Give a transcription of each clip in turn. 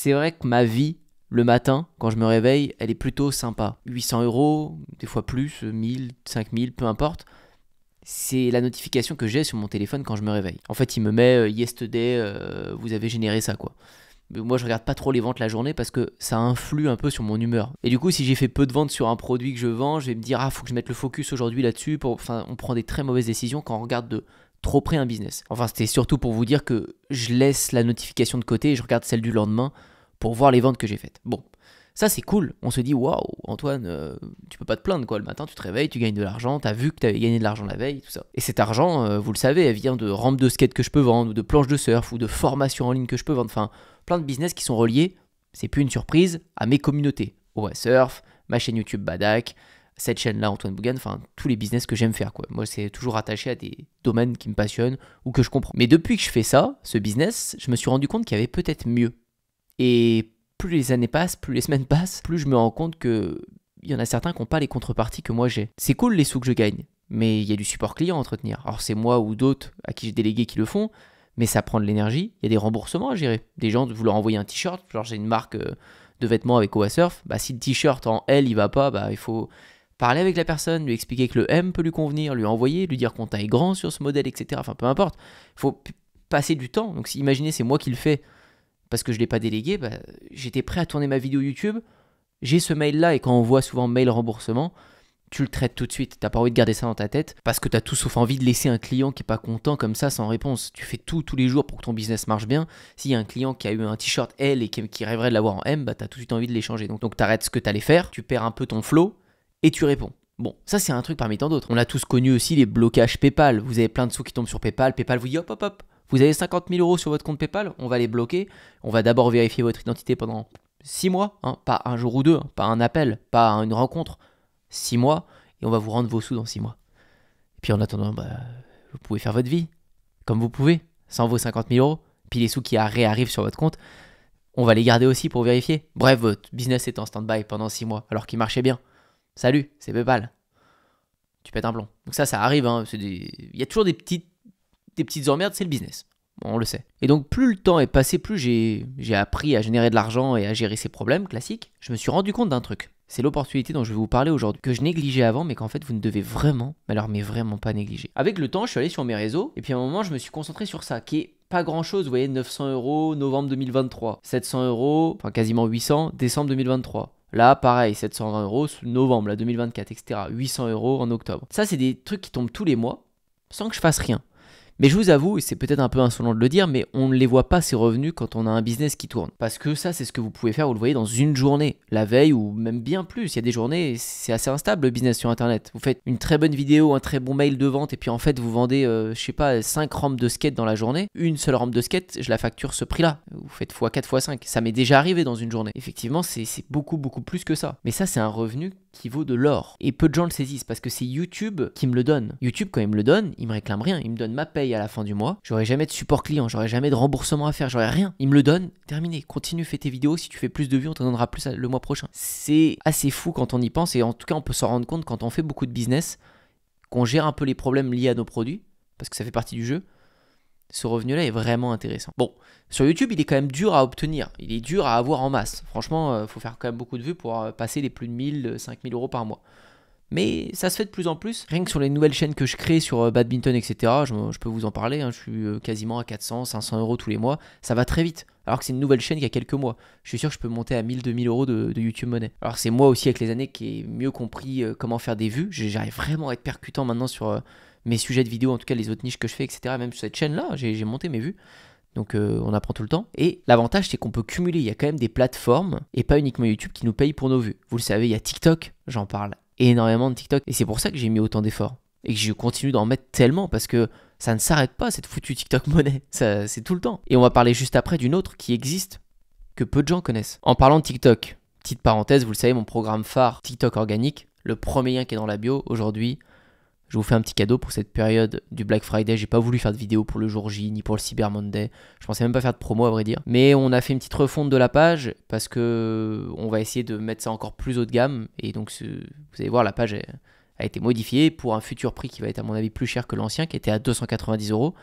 c'est vrai que ma vie, le matin, quand je me réveille, elle est plutôt sympa. 800 €, des fois plus, 1000, 5000, peu importe. C'est la notification que j'ai sur mon téléphone quand je me réveille. En fait, il me met yesterday, vous avez généré ça quoi. Mais moi, je regarde pas trop les ventes la journée parce que ça influe un peu sur mon humeur. Et du coup, si j'ai fait peu de ventes sur un produit que je vends, je vais me dire faut que je mette le focus aujourd'hui là-dessus. Enfin, on prend des très mauvaises décisions quand on regarde de trop près un business. Enfin, c'était surtout pour vous dire que je laisse la notification de côté et je regarde celle du lendemain pour voir les ventes que j'ai faites. Bon, ça c'est cool. On se dit waouh, Antoine, tu peux pas te plaindre quoi. Le matin, tu te réveilles, tu gagnes de l'argent, t'as vu que t'avais gagné de l'argent la veille, tout ça. Et cet argent, vous le savez, elle vient de rampes de skate que je peux vendre, ou de planches de surf, ou de formations en ligne que je peux vendre. Enfin, plein de business qui sont reliés, c'est plus une surprise, à mes communautés. OASurf, ma chaîne YouTube Badak, cette chaîne-là, Antoine Bougan, enfin, tous les business que j'aime faire, quoi. Moi, c'est toujours attaché à des domaines qui me passionnent ou que je comprends. Mais depuis que je fais ça, ce business, je me suis rendu compte qu'il y avait peut-être mieux. Et plus les années passent, plus les semaines passent, plus je me rends compte qu'il y en a certains qui n'ont pas les contreparties que moi j'ai. C'est cool les sous que je gagne, mais il y a du support client à entretenir. Alors c'est moi ou d'autres à qui j'ai délégué qui le font, mais ça prend de l'énergie, il y a des remboursements à gérer. Des gens, vous leur envoyez un t-shirt, genre j'ai une marque de vêtements avec OASurf, bah si le t-shirt en L il va pas, bah il faut parler avec la personne, lui expliquer que le M peut lui convenir, lui envoyer, lui dire qu'on taille grand sur ce modèle, etc. Enfin peu importe, il faut passer du temps. Donc imaginez c'est moi qui le fais parce que je ne l'ai pas délégué, bah, j'étais prêt à tourner ma vidéo YouTube, j'ai ce mail-là et quand on voit souvent mail remboursement, tu le traites tout de suite. T'as pas envie de garder ça dans ta tête parce que t'as tout sauf envie de laisser un client qui est pas content comme ça sans réponse. Tu fais tout tous les jours pour que ton business marche bien. S'il y a un client qui a eu un t-shirt L et qui rêverait de l'avoir en M, bah t'as tout de suite envie de l'échanger. Donc t'arrêtes ce que t'allais faire, tu perds un peu ton flow et tu réponds. Bon, ça c'est un truc parmi tant d'autres. On a tous connu aussi les blocages PayPal. Vous avez plein de sous qui tombent sur PayPal. PayPal vous dit hop hop hop. Vous avez 50 000 € sur votre compte PayPal, on va les bloquer. On va d'abord vérifier votre identité pendant 6 mois, hein, pas un jour ou deux, hein, pas un appel, pas une rencontre. 6 mois, et on va vous rendre vos sous dans 6 mois. Et puis en attendant, bah, vous pouvez faire votre vie, comme vous pouvez, sans vos 50 000 €. Puis les sous qui réarrivent sur votre compte, on va les garder aussi pour vérifier. Bref, votre business est en stand-by pendant 6 mois, alors qu'il marchait bien. Salut, c'est PayPal. Tu pètes un plomb. Donc ça arrive, hein, il y a toujours des petites emmerdes, c'est le business. Bon, on le sait. Et donc, plus le temps est passé, plus j'ai appris à générer de l'argent et à gérer ces problèmes classiques. Je me suis rendu compte d'un truc. C'est l'opportunité dont je vais vous parler aujourd'hui, que je négligeais avant, mais qu'en fait, vous ne devez vraiment, mais vraiment pas négliger. Avec le temps, je suis allé sur mes réseaux, et puis à un moment, je me suis concentré sur ça, qui est pas grand chose. Vous voyez, 900 €, novembre 2023. 700 €, enfin quasiment 800, décembre 2023. Là, pareil, 720 €, novembre là, 2024, etc. 800 € en octobre. Ça, c'est des trucs qui tombent tous les mois, sans que je fasse rien. Mais je vous avoue, et c'est peut-être un peu insolent de le dire, mais on ne les voit pas ces revenus quand on a un business qui tourne. Parce que ça, c'est ce que vous pouvez faire, vous le voyez, dans une journée, la veille ou même bien plus. Il y a des journées, c'est assez instable le business sur Internet. Vous faites une très bonne vidéo, un très bon mail de vente, et puis en fait, vous vendez, je sais pas, 5 rampes de skate dans la journée. Une seule rampe de skate, je la facture ce prix-là. Vous faites x4, x5. Ça m'est déjà arrivé dans une journée. Effectivement, c'est beaucoup plus que ça. Mais ça, c'est un revenu qui vaut de l'or. Et peu de gens le saisissent parce que c'est YouTube qui me le donne. YouTube, quand il me le donne, il me réclame rien. Il me donne ma paye à la fin du mois. J'aurai jamais de support client, j'aurai jamais de remboursement à faire, j'aurai rien. Il me le donne, terminé. Continue, fais tes vidéos. Si tu fais plus de vues, on t'en donnera plus le mois prochain. C'est assez fou quand on y pense et en tout cas, on peut s'en rendre compte quand on fait beaucoup de business, qu'on gère un peu les problèmes liés à nos produits parce que ça fait partie du jeu. Ce revenu-là est vraiment intéressant. Bon, sur YouTube, il est quand même dur à obtenir. Il est dur à avoir en masse. Franchement, il faut faire quand même beaucoup de vues pour passer les plus de 1000, 5000 € par mois. Mais ça se fait de plus en plus. Rien que sur les nouvelles chaînes que je crée sur badminton, etc., je peux vous en parler. Hein, je suis quasiment à 400, 500 € tous les mois. Ça va très vite. Alors que c'est une nouvelle chaîne qui a quelques mois. Je suis sûr que je peux monter à 1000, 2000 € de YouTube Money. Alors c'est moi aussi avec les années qui ai mieux compris comment faire des vues. J'arrive vraiment à être percutant maintenant sur mes sujets de vidéo, en tout cas les autres niches que je fais, etc. Même sur cette chaîne-là, j'ai monté mes vues. Donc on apprend tout le temps. Et l'avantage, c'est qu'on peut cumuler. Il y a quand même des plateformes, et pas uniquement YouTube, qui nous payent pour nos vues. Vous le savez, il y a TikTok, j'en parle énormément de TikTok. Et c'est pour ça que j'ai mis autant d'efforts. Et que je continue d'en mettre tellement, parce que ça ne s'arrête pas, cette foutue TikTok monnaie. Ça, c'est tout le temps. Et on va parler juste après d'une autre qui existe, que peu de gens connaissent. En parlant de TikTok, petite parenthèse, vous le savez, mon programme phare TikTok organique, le premier lien qui est dans la bio, aujourd'hui, je vous fais un petit cadeau pour cette période du Black Friday. J'ai pas voulu faire de vidéo pour le jour J, ni pour le Cyber Monday. Je pensais même pas faire de promo à vrai dire. Mais on a fait une petite refonte de la page parce que on va essayer de mettre ça encore plus haut de gamme. Et donc, vous allez voir, la page a été modifiée pour un futur prix qui va être à mon avis plus cher que l'ancien, qui était à 290 €.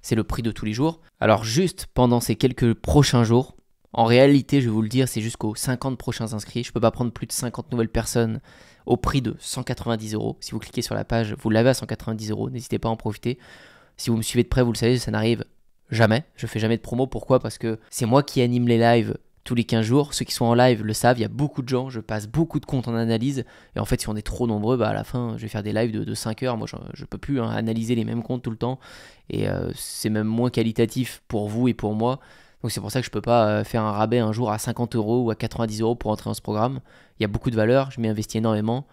C'est le prix de tous les jours. Alors juste pendant ces quelques prochains jours, En réalité, je vais vous le dire, c'est jusqu'aux 50 prochains inscrits. Je ne peux pas prendre plus de 50 nouvelles personnes au prix de 190 euros. Si vous cliquez sur la page, vous l'avez à 190 euros. N'hésitez pas à en profiter. Si vous me suivez de près, vous le savez, ça n'arrive jamais. Je fais jamais de promo. Pourquoi? Parce que c'est moi qui anime les lives tous les 15 jours. Ceux qui sont en live le savent, il y a beaucoup de gens. Je passe beaucoup de comptes en analyse. Et en fait, si on est trop nombreux, à la fin, je vais faire des lives de 5 heures. Moi, je peux plus analyser les mêmes comptes tout le temps. Et c'est même moins qualitatif pour vous et pour moi. Donc c'est pour ça que je peux pas faire un rabais un jour à 50 euros ou à 90 euros pour entrer dans ce programme. Il y a beaucoup de valeur, je m'y investis énormément.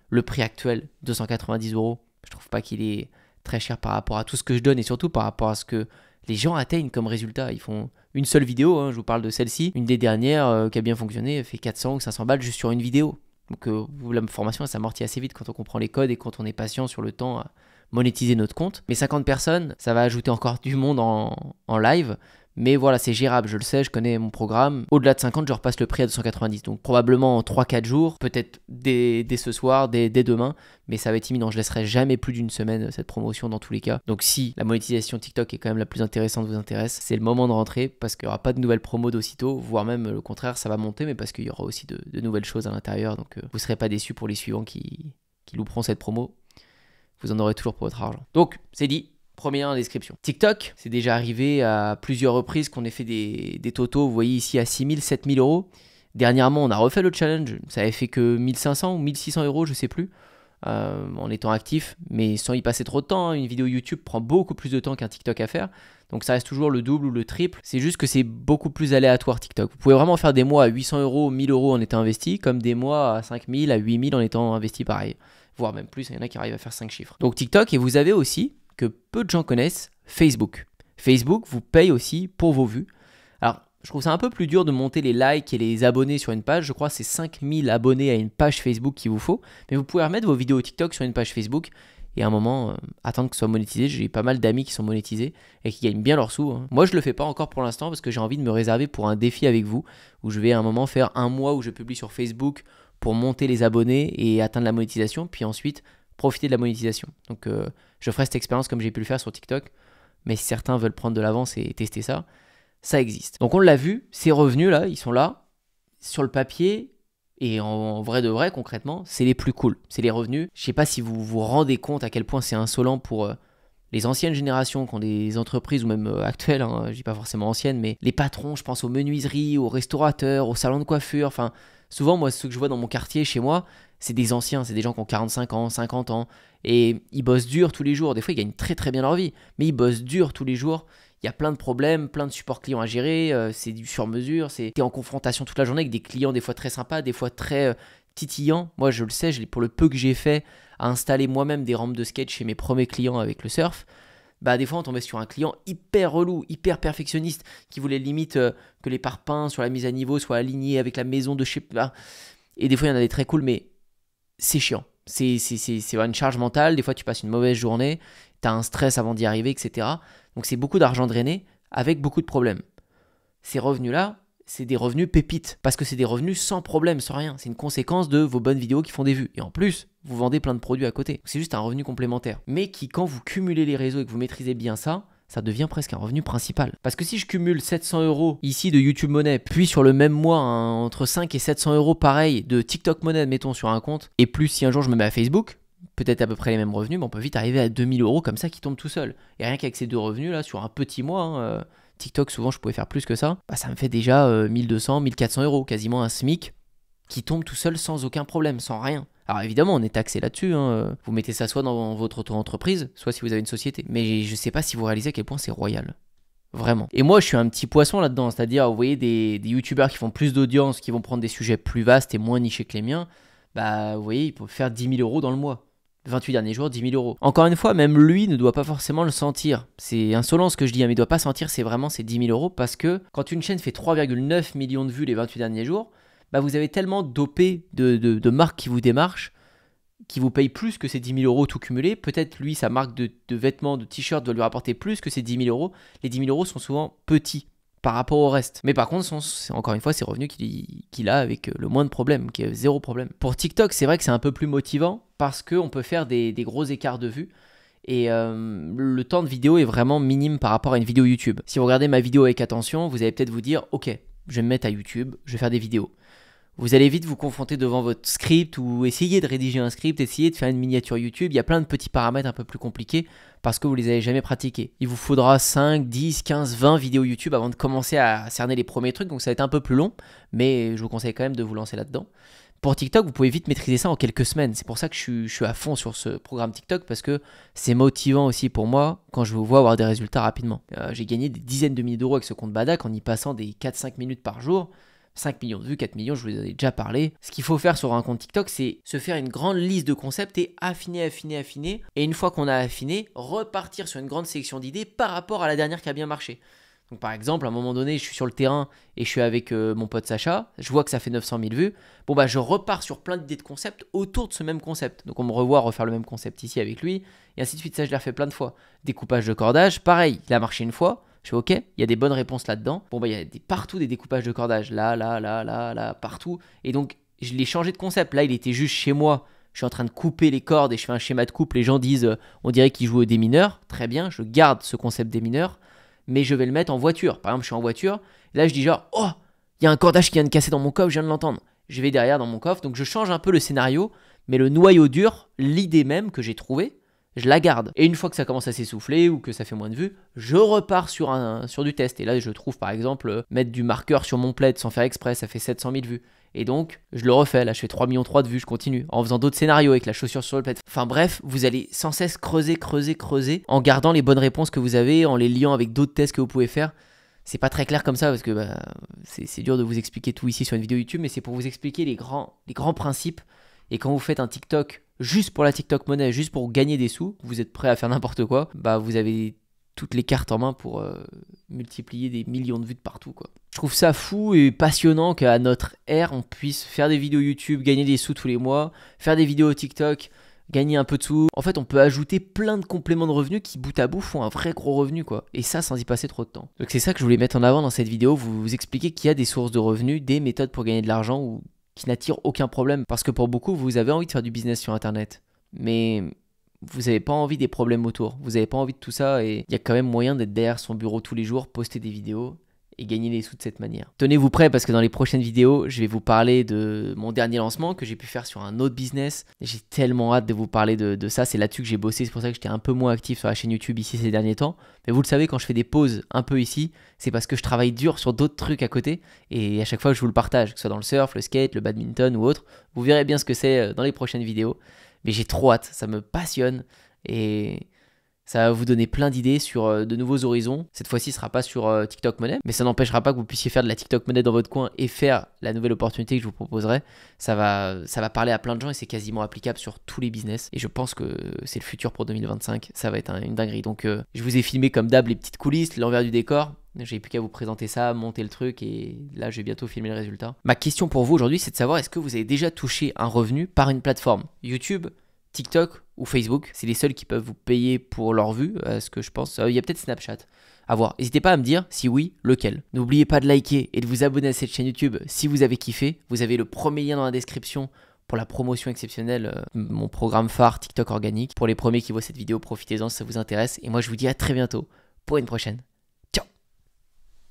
Le prix actuel, 290 euros, je trouve pas qu'il est très cher par rapport à tout ce que je donne et surtout par rapport à ce que les gens atteignent comme résultat. Ils font une seule vidéo, je vous parle de celle-ci. Une des dernières qui a bien fonctionné, elle fait 400 ou 500 balles juste sur une vidéo. Donc la formation, elle s'amortit assez vite quand on comprend les codes et quand on est patient sur le temps à monétiser notre compte. Mais 50 personnes, ça va ajouter encore du monde en live. Mais voilà, c'est gérable, je le sais, je connais mon programme. Au-delà de 50, je repasse le prix à 290. Donc probablement en 3-4 jours, peut-être dès ce soir, dès demain. Mais ça va être imminent, je laisserai jamais plus d'une semaine cette promotion dans tous les cas. Donc si la monétisation TikTok est quand même la plus intéressante, vous intéresse, c'est le moment de rentrer parce qu'il n'y aura pas de nouvelles promos d'aussitôt. Voire même le contraire, ça va monter, mais parce qu'il y aura aussi de nouvelles choses à l'intérieur. Donc vous ne serez pas déçus pour les suivants qui louperont cette promo. Vous en aurez toujours pour votre argent. Donc c'est dit. Premier lien en description. TikTok, c'est déjà arrivé à plusieurs reprises qu'on ait fait des totaux, vous voyez ici à 6 000, 7 000 euros. Dernièrement, on a refait le challenge, ça avait fait que 1500 ou 1600 euros, je sais plus, en étant actif, mais sans y passer trop de temps. Une vidéo YouTube prend beaucoup plus de temps qu'un TikTok à faire, donc ça reste toujours le double ou le triple. C'est juste que c'est beaucoup plus aléatoire TikTok. Vous pouvez vraiment faire des mois à 800 euros, 1000 euros en étant investi, comme des mois à 5000, à 8000 en étant investi pareil, voire même plus, il y en a qui arrivent à faire 5 chiffres. Donc TikTok, et vous avez aussi que peu de gens connaissent, Facebook. Facebook vous paye aussi pour vos vues. Alors, je trouve ça un peu plus dur de monter les likes et les abonnés sur une page. Je crois que c'est 5000 abonnés à une page Facebook qu'il vous faut. Mais vous pouvez remettre vos vidéos TikTok sur une page Facebook et à un moment, attendre que ce soit monétisé. J'ai pas mal d'amis qui sont monétisés et qui gagnent bien leurs sous. Moi, je le fais pas encore pour l'instant parce que j'ai envie de me réserver pour un défi avec vous où je vais à un moment faire un mois où je publie sur Facebook pour monter les abonnés et atteindre la monétisation. Puis ensuite, profiter de la monétisation. Donc je ferai cette expérience comme j'ai pu le faire sur TikTok, mais si certains veulent prendre de l'avance et tester ça, ça existe. Donc on l'a vu, ces revenus là, ils sont là, sur le papier, et en vrai de vrai, concrètement, c'est les plus cool. C'est les revenus. Je sais pas si vous vous rendez compte à quel point c'est insolent pour les anciennes générations qui ont des entreprises, ou même actuelles, je dis pas forcément anciennes, mais les patrons, je pense aux menuiseries, aux restaurateurs, aux salons de coiffure, enfin, souvent moi, ceux que je vois dans mon quartier, chez moi, c'est des anciens, c'est des gens qui ont 45 ans, 50 ans, et ils bossent dur tous les jours. Des fois, ils gagnent très très bien leur vie, mais ils bossent dur tous les jours. Il y a plein de problèmes, plein de supports clients à gérer, c'est du sur-mesure, t'es en confrontation toute la journée avec des clients des fois très sympas, des fois très titillants. Moi, je le sais, pour le peu que j'ai fait à installer moi-même des rampes de skate chez mes premiers clients avec le surf, des fois on tombait sur un client hyper relou, hyper perfectionniste, qui voulait limite que les parpaings sur la mise à niveau soient alignés avec la maison de chez... Et des fois, il y en a des très cool, mais c'est chiant. C'est une charge mentale. Des fois, tu passes une mauvaise journée, tu as un stress avant d'y arriver, etc. Donc, c'est beaucoup d'argent drainé avec beaucoup de problèmes. Ces revenus-là, c'est des revenus pépites parce que c'est des revenus sans problème, sans rien. C'est une conséquence de vos bonnes vidéos qui font des vues. Et en plus, vous vendez plein de produits à côté. C'est juste un revenu complémentaire. Mais qui, quand vous cumulez les réseaux et que vous maîtrisez bien ça, ça devient presque un revenu principal. Parce que si je cumule 700 euros ici de YouTube Money, puis sur le même mois, entre 5 et 700 euros pareil de TikTok Money, mettons sur un compte, et plus si un jour je me mets à Facebook, peut-être à peu près les mêmes revenus, mais on peut vite arriver à 2000 euros comme ça qui tombent tout seul. Et rien qu'avec ces deux revenus là, sur un petit mois, TikTok souvent je pouvais faire plus que ça, ça me fait déjà 1200, 1400 euros, quasiment un SMIC qui tombe tout seul sans aucun problème, sans rien. Alors évidemment, on est taxé là-dessus, vous mettez ça soit dans votre auto-entreprise, soit si vous avez une société. Mais je sais pas si vous réalisez à quel point c'est royal. Vraiment. Et moi, je suis un petit poisson là-dedans, c'est-à-dire, vous voyez, des youtubeurs qui font plus d'audience, qui vont prendre des sujets plus vastes et moins nichés que les miens, vous voyez, ils peuvent faire 10 000 euros dans le mois. 28 derniers jours, 10 000 euros. Encore une fois, même lui ne doit pas forcément le sentir. C'est insolent ce que je dis, mais il ne doit pas sentir, c'est vraiment ces 10 000 euros, parce que quand une chaîne fait 3,9 millions de vues les 28 derniers jours, vous avez tellement dopé de marques qui vous démarchent, qui vous payent plus que ces 10 000 euros tout cumulé. Peut-être lui, sa marque de vêtements, de t-shirts doit lui rapporter plus que ces 10 000 euros. Les 10 000 euros sont souvent petits par rapport au reste. Mais par contre, c'est encore une fois, ces revenus qu'il a avec le moins de problèmes, qui a zéro problème. Pour TikTok, c'est vrai que c'est un peu plus motivant parce qu'on peut faire des gros écarts de vues. Et le temps de vidéo est vraiment minime par rapport à une vidéo YouTube. Si vous regardez ma vidéo avec attention, vous allez peut-être vous dire, ok, je vais me mettre à YouTube, je vais faire des vidéos. Vous allez vite vous confronter devant votre script ou essayer de rédiger un script, essayer de faire une miniature YouTube. Il y a plein de petits paramètres un peu plus compliqués parce que vous ne les avez jamais pratiqués. Il vous faudra 5, 10, 15, 20 vidéos YouTube avant de commencer à cerner les premiers trucs. Donc ça va être un peu plus long, mais je vous conseille quand même de vous lancer là-dedans. Pour TikTok, vous pouvez vite maîtriser ça en quelques semaines. C'est pour ça que je suis à fond sur ce programme TikTok parce que c'est motivant aussi pour moi quand je vous vois avoir des résultats rapidement. J'ai gagné des dizaines de milliers d'euros avec ce compte Badak en y passant des 4-5 minutes par jour. 5 millions de vues, 4 millions, je vous en ai déjà parlé. Ce qu'il faut faire sur un compte TikTok, c'est se faire une grande liste de concepts et affiner. Et une fois qu'on a affiné, repartir sur une grande sélection d'idées par rapport à la dernière qui a bien marché. Donc par exemple, à un moment donné, je suis sur le terrain et je suis avec mon pote Sacha, je vois que ça fait 900 000 vues. Bon bah je repars sur plein d'idées de concepts autour de ce même concept. Donc on me revoit refaire le même concept ici avec lui, et ainsi de suite. Ça, je l'ai refait plein de fois. Découpage de cordage, pareil, il a marché une fois. Je fais OK, il y a des bonnes réponses là-dedans. Bon, bah, il y a partout des découpages de cordage. Là, partout. Et donc, je l'ai changé de concept. Là, il était juste chez moi. Je suis en train de couper les cordes et je fais un schéma de coupe. Les gens disent, on dirait qu'il joue au démineur. Très bien, je garde ce concept démineur. Mais je vais le mettre en voiture. Par exemple, je suis en voiture. Là, je dis genre, oh, il y a un cordage qui vient de casser dans mon coffre, je viens de l'entendre. Je vais derrière dans mon coffre. Donc, je change un peu le scénario. Mais le noyau dur, l'idée même que j'ai trouvée, je la garde. Et une fois que ça commence à s'essouffler ou que ça fait moins de vues, je repars sur du test. Et là, je trouve par exemple mettre du marqueur sur mon plaid sans faire exprès, ça fait 700 000 vues. Et donc, je le refais. Là, je fais 3,3 millions de vues, je continue. En faisant d'autres scénarios avec la chaussure sur le plaid. Enfin bref, vous allez sans cesse creuser en gardant les bonnes réponses que vous avez, en les liant avec d'autres tests que vous pouvez faire. C'est pas très clair comme ça parce que c'est dur de vous expliquer tout ici sur une vidéo YouTube, mais c'est pour vous expliquer les grands principes. Et quand vous faites un TikTok juste pour la TikTok monnaie, juste pour gagner des sous, vous êtes prêt à faire n'importe quoi, bah vous avez toutes les cartes en main pour multiplier des millions de vues de partout, quoi. Je trouve ça fou et passionnant qu'à notre ère, on puisse faire des vidéos YouTube, gagner des sous tous les mois, faire des vidéos TikTok, gagner un peu de sous. En fait, on peut ajouter plein de compléments de revenus qui, bout à bout, font un vrai gros revenu, quoi. Et ça, sans y passer trop de temps. Donc c'est ça que je voulais mettre en avant dans cette vidéo, vous expliquer qu'il y a des sources de revenus, des méthodes pour gagner de l'argent ou qui n'attire aucun problème. Parce que pour beaucoup, vous avez envie de faire du business sur Internet. Mais vous n'avez pas envie des problèmes autour. Vous n'avez pas envie de tout ça. Et il y a quand même moyen d'être derrière son bureau tous les jours, poster des vidéos et gagner les sous de cette manière. Tenez-vous prêts parce que dans les prochaines vidéos, je vais vous parler de mon dernier lancement que j'ai pu faire sur un autre business. J'ai tellement hâte de vous parler de ça. C'est là-dessus que j'ai bossé. C'est pour ça que j'étais un peu moins actif sur la chaîne YouTube ici ces derniers temps. Mais vous le savez, quand je fais des pauses un peu ici, c'est parce que je travaille dur sur d'autres trucs à côté. Et à chaque fois, je vous le partage, que ce soit dans le surf, le skate, le badminton ou autre. Vous verrez bien ce que c'est dans les prochaines vidéos. Mais j'ai trop hâte. Ça me passionne. Et ça va vous donner plein d'idées sur de nouveaux horizons. Cette fois-ci, ce ne sera pas sur TikTok Money, mais ça n'empêchera pas que vous puissiez faire de la TikTok Money dans votre coin et faire la nouvelle opportunité que je vous proposerai. Ça va parler à plein de gens et c'est quasiment applicable sur tous les business. Et je pense que c'est le futur pour 2025. Ça va être une dinguerie. Donc, je vous ai filmé comme d'hab les petites coulisses, l'envers du décor. J'ai plus qu'à vous présenter ça, monter le truc et là, je vais bientôt filmer le résultat. Ma question pour vous aujourd'hui, c'est de savoir est-ce que vous avez déjà touché un revenu par une plateforme YouTube, TikTok ou Facebook. C'est les seuls qui peuvent vous payer pour leur vue, ce que je pense. Il y a peut-être Snapchat. À voir. N'hésitez pas à me dire si oui, lequel. N'oubliez pas de liker et de vous abonner à cette chaîne YouTube si vous avez kiffé. Vous avez le premier lien dans la description pour la promotion exceptionnelle, mon programme phare TikTok organique. Pour les premiers qui voient cette vidéo, profitez-en si ça vous intéresse. Et moi, je vous dis à très bientôt pour une prochaine.